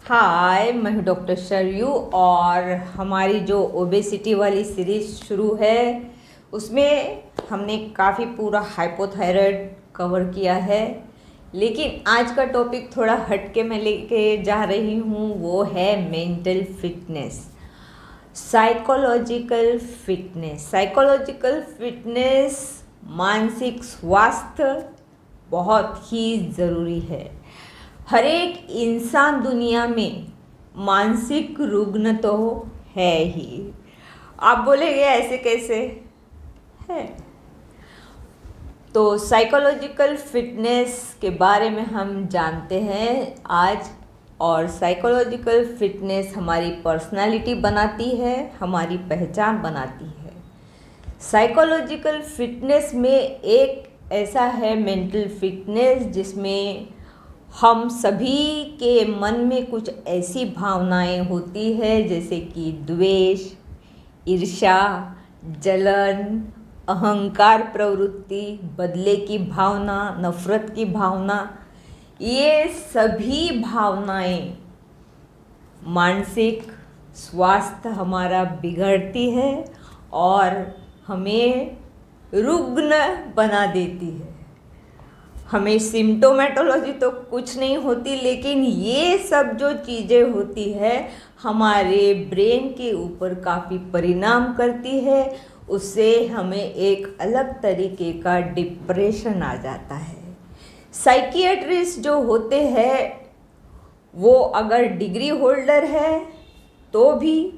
हाय, मैं हूँ डॉक्टर शरयू और हमारी जो ओबेसिटी वाली सीरीज़ शुरू है उसमें हमने काफ़ी पूरा हाइपोथायराइड कवर किया है। लेकिन आज का टॉपिक थोड़ा हट के मैं लेके जा रही हूँ, वो है mental fitness, psychological fitness. Psychological fitness, मानसिक स्वास्थ्य बहुत ही ज़रूरी है। हर एक इंसान दुनिया में मानसिक रुग्ण तो है ही। आप बोलेंगे ऐसे कैसे है? तो साइकोलॉजिकल फिटनेस के बारे में हम जानते हैं आज। और साइकोलॉजिकल फिटनेस हमारी पर्सनालिटी बनाती है, हमारी पहचान बनाती है। साइकोलॉजिकल फिटनेस में एक ऐसा है मेंटल फिटनेस जिसमें हम सभी के मन में कुछ ऐसी भावनाएं होती है जैसे कि द्वेष, ईर्ष्या, जलन, अहंकार प्रवृत्ति, बदले की भावना, नफरत की भावना। ये सभी भावनाएं मानसिक स्वास्थ्य हमारा बिगड़ती है और हमें रुग्ण बना देती है। हमें सिम्टोमेटोलॉजी तो कुछ नहीं होती, लेकिन ये सब जो चीज़ें होती है हमारे ब्रेन के ऊपर काफ़ी परिणाम करती है। उससे हमें एक अलग तरीके का डिप्रेशन आ जाता है। साइकियाट्रिस्ट जो होते हैं वो अगर डिग्री होल्डर है तो भी,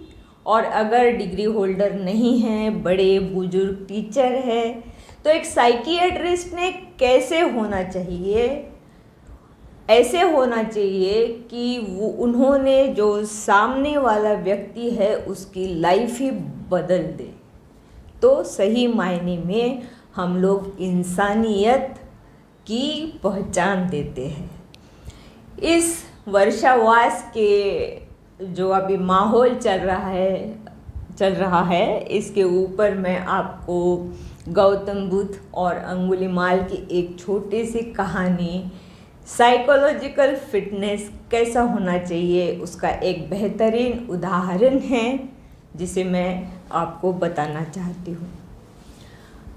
और अगर डिग्री होल्डर नहीं है, बड़े बुजुर्ग टीचर है, तो एक साइकियाट्रिस्ट ने कैसे होना चाहिए? ऐसे होना चाहिए कि वो उन्होंने जो सामने वाला व्यक्ति है उसकी लाइफ ही बदल दे। तो सही मायने में हम लोग इंसानियत की पहचान देते हैं। इस वर्षावास के जो अभी माहौल चल रहा है इसके ऊपर मैं आपको गौतम बुद्ध और अंगुलीमाल की एक छोटी सी कहानी, साइकोलॉजिकल फिटनेस कैसा होना चाहिए, उसका एक बेहतरीन उदाहरण है जिसे मैं आपको बताना चाहती हूँ।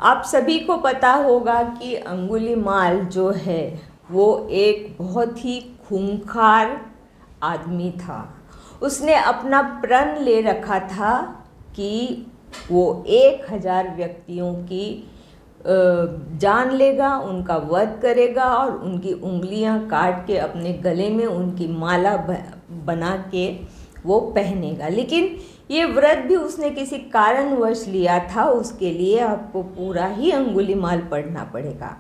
आप सभी को पता होगा कि अंगुलीमाल जो है वो एक बहुत ही खूंखार आदमी था। उसने अपना प्रण ले रखा था कि वो 1000 व्यक्तियों की जान लेगा, उनका वध करेगा और उनकी उंगलियां काट के अपने गले में उनकी माला बना के वो पहनेगा। लेकिन ये व्रत भी उसने किसी कारणवश लिया था, उसके लिए आपको पूरा ही अंगुलीमाल पढ़ना पड़ेगा।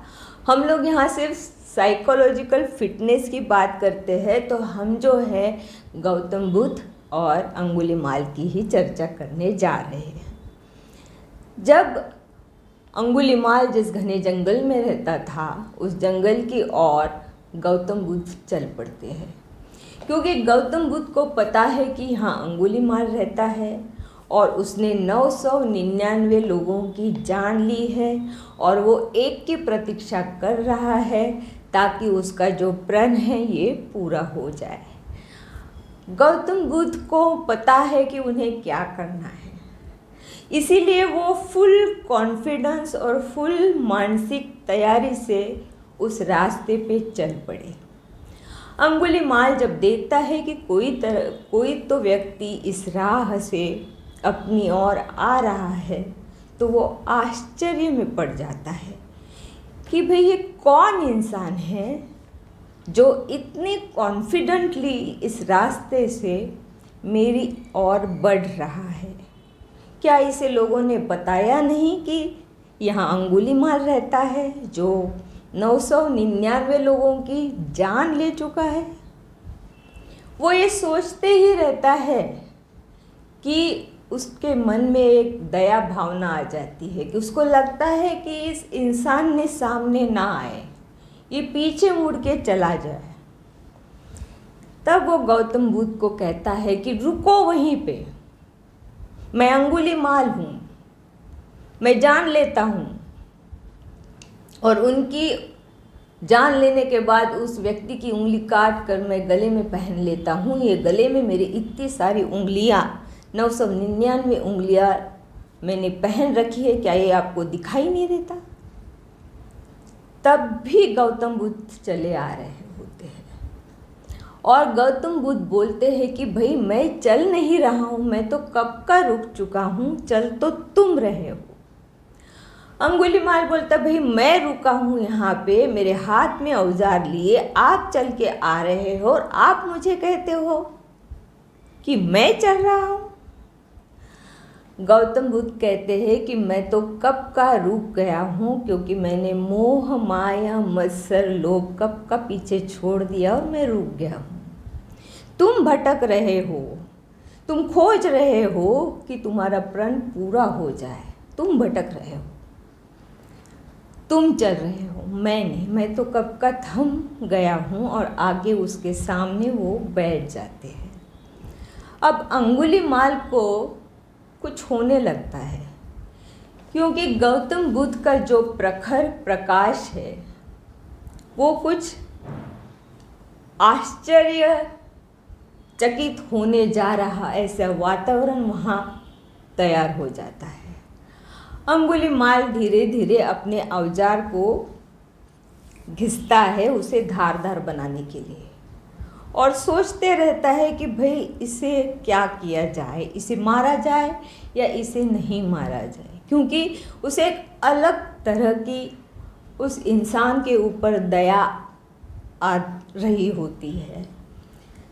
हम लोग यहाँ सिर्फ साइकोलॉजिकल फिटनेस की बात करते हैं, तो हम जो है गौतम बुद्ध और अंगुलीमाल की ही चर्चा करने जा रहे हैं। जब अंगुलीमाल जिस घने जंगल में रहता था, उस जंगल की ओर गौतम बुद्ध चल पड़ते हैं, क्योंकि गौतम बुद्ध को पता है कि यहाँ अंगुलीमाल रहता है और उसने 999 लोगों की जान ली है और वो एक की प्रतीक्षा कर रहा है ताकि उसका जो प्रण है ये पूरा हो जाए। गौतम बुद्ध को पता है कि उन्हें क्या करना है, इसीलिए वो फुल कॉन्फिडेंस और फुल मानसिक तैयारी से उस रास्ते पे चल पड़े। अंगुलीमाल जब देखता है कि कोई तो व्यक्ति इस राह से अपनी ओर आ रहा है, तो वो आश्चर्य में पड़ जाता है कि भाई ये कौन इंसान है जो इतने कॉन्फिडेंटली इस रास्ते से मेरी ओर बढ़ रहा है। क्या इसे लोगों ने बताया नहीं कि यहाँ अंगुलीमाल रहता है जो 999 लोगों की जान ले चुका है? वो ये सोचते ही रहता है कि उसके मन में एक दया भावना आ जाती है कि उसको लगता है कि इस इंसान ने सामने ना आए, ये पीछे मुड़ के चला जाए। तब वो गौतम बुद्ध को कहता है कि रुको वहीं पे, मैं अंगुलीमाल हूँ, मैं जान लेता हूँ। और उनकी जान लेने के बाद उस व्यक्ति की उंगली काट कर मैं गले में पहन लेता हूँ। ये गले में मेरी इतनी सारी उंगलियाँ, 999 उंगलियाँ मैंने पहन रखी है, क्या ये आपको दिखाई नहीं देता? तब भी गौतम बुद्ध चले आ रहे होते हैं और गौतम बुद्ध बोलते हैं कि भाई मैं चल नहीं रहा हूँ, मैं तो कब का रुक चुका हूँ, चल तो तुम रहे हो। अंगुलीमाल बोलता भाई मैं रुका हूँ यहाँ पे, मेरे हाथ में औजार लिए आप चल के आ रहे हो और आप मुझे कहते हो कि मैं चल रहा हूँ। गौतम बुद्ध कहते हैं कि मैं तो कब का रुक गया हूँ, क्योंकि मैंने मोह माया मत्सर लोभ कब का पीछे छोड़ दिया और मैं रुक गया हूँ। तुम भटक रहे हो, तुम खोज रहे हो कि तुम्हारा प्रण पूरा हो जाए, तुम भटक रहे हो, तुम चल रहे हो, मैं नहीं, मैं तो कब का थम गया हूँ। और आगे उसके सामने वो बैठ जाते हैं। अब अंगुलीमाल को कुछ होने लगता है, क्योंकि गौतम बुद्ध का जो प्रखर प्रकाश है वो कुछ आश्चर्यचकित होने जा रहा, ऐसा वातावरण वहाँ तैयार हो जाता है। अंगुलीमाल धीरे धीरे अपने औजार को घिसता है उसे धारदार बनाने के लिए, और सोचते रहता है कि भाई इसे क्या किया जाए, इसे मारा जाए या इसे नहीं मारा जाए, क्योंकि उसे एक अलग तरह की उस इंसान के ऊपर दया आ रही होती है।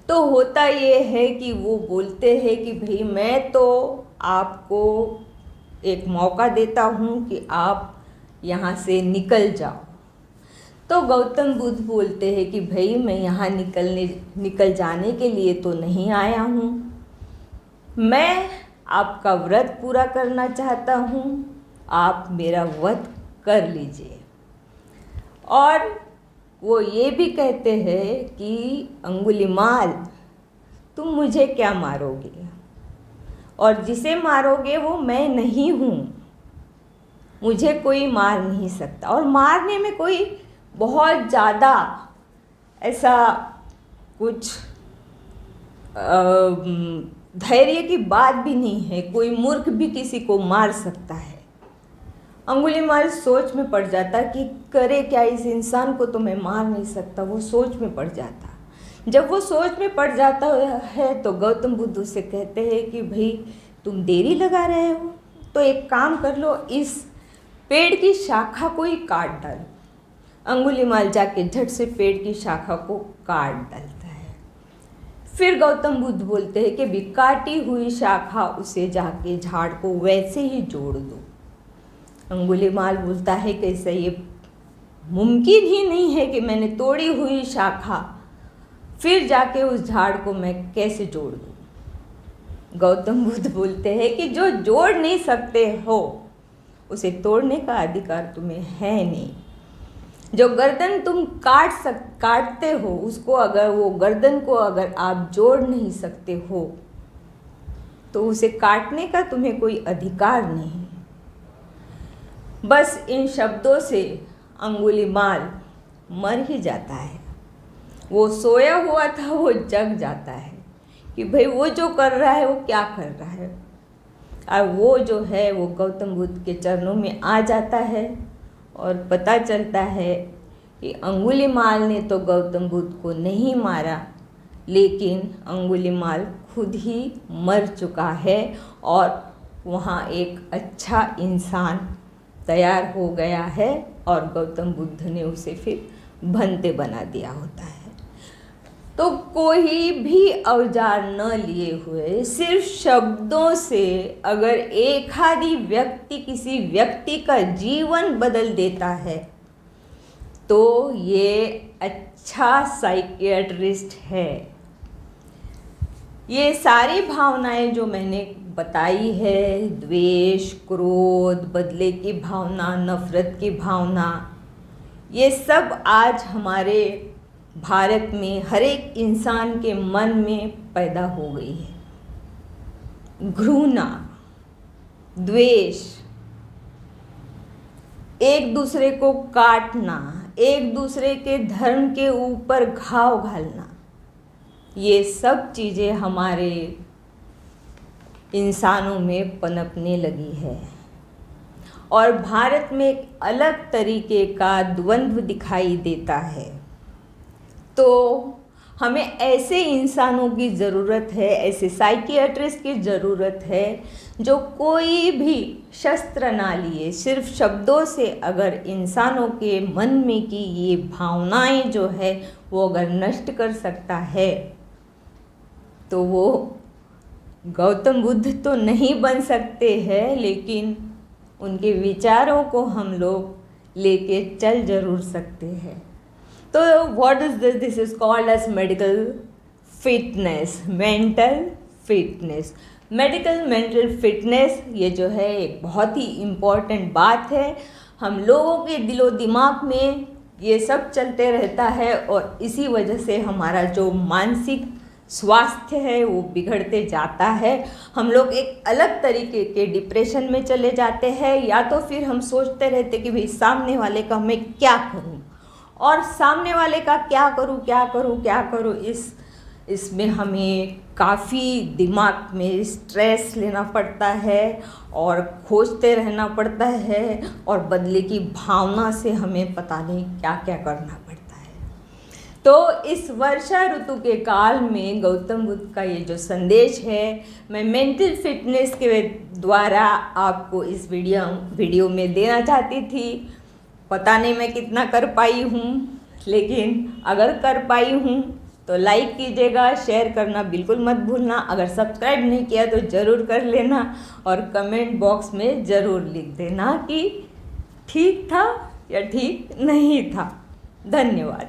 तो होता ये है कि वो बोलते हैं कि भाई मैं तो आपको एक मौका देता हूँ कि आप यहाँ से निकल जाओ। तो गौतम बुद्ध बोलते हैं कि भाई मैं यहाँ निकल जाने के लिए तो नहीं आया हूँ, मैं आपका व्रत पूरा करना चाहता हूँ, आप मेरा वध कर लीजिए। और वो ये भी कहते हैं कि अंगुलीमाल तुम मुझे क्या मारोगे, और जिसे मारोगे वो मैं नहीं हूँ, मुझे कोई मार नहीं सकता। और मारने में कोई बहुत ज़्यादा ऐसा कुछ धैर्य की बात भी नहीं है, कोई मूर्ख भी किसी को मार सकता है। अंगुलीमाल सोच में पड़ जाता कि करे क्या, इस इंसान को तो मैं मार नहीं सकता। वो सोच में पड़ जाता। जब वो सोच में पड़ जाता है तो गौतम बुद्ध उसे कहते हैं कि भाई तुम देरी लगा रहे हो, तो एक काम कर लो, इस पेड़ की शाखा को ही काट डालो। अंगुलीमाल जाके झट से पेड़ की शाखा को काट डालता है। फिर गौतम बुद्ध बोलते हैं कि भी काटी हुई शाखा उसे जाके झाड़ को वैसे ही जोड़ दो। अंगुलीमाल बोलता है कि ऐसा ये मुमकिन ही नहीं है कि मैंने तोड़ी हुई शाखा फिर जाके उस झाड़ को मैं कैसे जोड़ दूँ। गौतम बुद्ध बोलते हैं कि जो जोड़ नहीं सकते हो उसे तोड़ने का अधिकार तुम्हें है नहीं। जो गर्दन तुम काटते हो उसको, अगर वो गर्दन को अगर आप जोड़ नहीं सकते हो तो उसे काटने का तुम्हें कोई अधिकार नहीं। बस इन शब्दों से अंगुलीमाल मर ही जाता है। वो सोया हुआ था, वो जग जाता है कि भाई वो जो कर रहा है वो क्या कर रहा है, और वो जो है वो गौतम बुद्ध के चरणों में आ जाता है और पता चलता है कि अंगुलीमाल ने तो गौतम बुद्ध को नहीं मारा, लेकिन अंगुलीमाल खुद ही मर चुका है और वहाँ एक अच्छा इंसान तैयार हो गया है और गौतम बुद्ध ने उसे फिर भंते बना दिया होता है। तो कोई भी औजार न लिए हुए सिर्फ शब्दों से अगर एक आधी व्यक्ति किसी व्यक्ति का जीवन बदल देता है तो ये अच्छा साइकियाट्रिस्ट है। ये सारी भावनाएं जो मैंने बताई है, द्वेष, क्रोध, बदले की भावना, नफरत की भावना, ये सब आज हमारे भारत में हर एक इंसान के मन में पैदा हो गई है। घृणा, द्वेष, एक दूसरे को काटना, एक दूसरे के धर्म के ऊपर घाव घालना, ये सब चीज़ें हमारे इंसानों में पनपने लगी है और भारत में एक अलग तरीके का द्वंद्व दिखाई देता है। तो हमें ऐसे इंसानों की ज़रूरत है, ऐसे साइकियाट्रिस्ट की ज़रूरत है जो कोई भी शस्त्र ना लिए, सिर्फ शब्दों से अगर इंसानों के मन में की ये भावनाएं जो है वो अगर नष्ट कर सकता है तो वो गौतम बुद्ध तो नहीं बन सकते हैं, लेकिन उनके विचारों को हम लोग लेके चल ज़रूर सकते हैं। तो what is this? This is called as medical fitness, mental fitness. Medical mental fitness ये जो है एक बहुत ही इम्पॉर्टेंट बात है। हम लोगों के दिलो दिमाग में ये सब चलते रहता है और इसी वजह से हमारा जो मानसिक स्वास्थ्य है वो बिगड़ते जाता है। हम लोग एक अलग तरीके के डिप्रेशन में चले जाते हैं, या तो फिर हम सोचते रहते कि भाई सामने वाले का मैं क्या करूं, और सामने वाले का क्या करूं, इसमें हमें काफ़ी दिमाग में स्ट्रेस लेना पड़ता है और खोजते रहना पड़ता है और बदले की भावना से हमें पता नहीं क्या क्या करना पड़ता है। तो इस वर्षा ऋतु के काल में गौतम बुद्ध का ये जो संदेश है मैं मेंटल फिटनेस के द्वारा आपको इस वीडियो में देना चाहती थी। पता नहीं मैं कितना कर पाई हूँ, लेकिन अगर कर पाई हूँ तो लाइक कीजिएगा, शेयर करना बिल्कुल मत भूलना। अगर सब्सक्राइब नहीं किया तो ज़रूर कर लेना और कमेंट बॉक्स में ज़रूर लिख देना कि ठीक था या ठीक नहीं था। धन्यवाद।